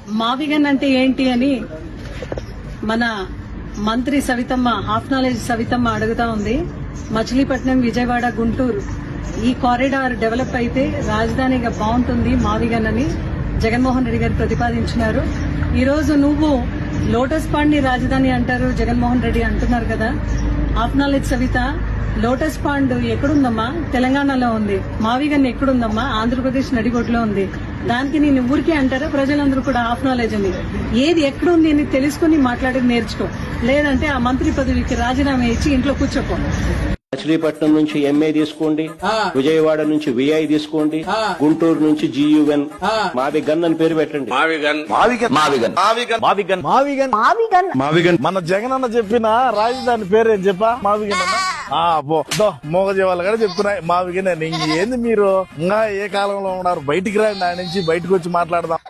మావిగన్ అంటే ఏంటి అని మన మంత్రి సవితమ్మ హాఫ్ నాలెడ్జ్ సవితమ్మ అడుగుతా ఉంది. మచిలీపట్నం, విజయవాడ, గుంటూరు ఈ కారిడార్ డెవలప్ అయితే రాజధానిగా బాగుంటుంది మావిగన్ అని జగన్మోహన్ రెడ్డి గారు ప్రతిపాదించినారు. ఈ రోజు నువ్వు లోటస్ పాండ్ ని రాజధాని అంటారు, జగన్మోహన్ రెడ్డి అంటున్నారు కదా. Half knowledge Savita, lotus pond ఎక్కడుందమ్మా? తెలంగాణలో ఉంది. మావిగన్ ఎక్కడుందమ్మా? ఆంధ్రప్రదేశ్ నడిగొడ్లో ఉంది. దానికి నేను ఊరికే అంటారా? ప్రజలందరూ కూడా హాఫ్ నాలెడ్జ్ అని ఏది ఎక్కడుంది అని తెలుసుకుని మాట్లాడి నేర్చుకో. లేదంటే ఆ మంత్రి పదవికి రాజీనామా ఇచ్చి ఇంట్లో కూర్చోపో. మచిలీపట్నం నుంచి ఎంఏ తీసుకోండి, విజయవాడ నుంచి విఐ తీసుకోండి, గుంటూరు నుంచి GUN, మావిగన్ అని పేరు పెట్టండి. మావిగన్ మన జగన్ అన్న చెప్పిన రాజధాని పేరు ఏం చెప్పా? మావిగన్ అన్న. మోగజీవాళ్ళు కూడా చెప్తున్నాయి మావిగన్ అని. ఏంది మీరు ఇంకా ఏ కాలంలో ఉన్నారు? బయటికి రండి, ఆయన నుంచి బయటకు వచ్చి మాట్లాడదాం.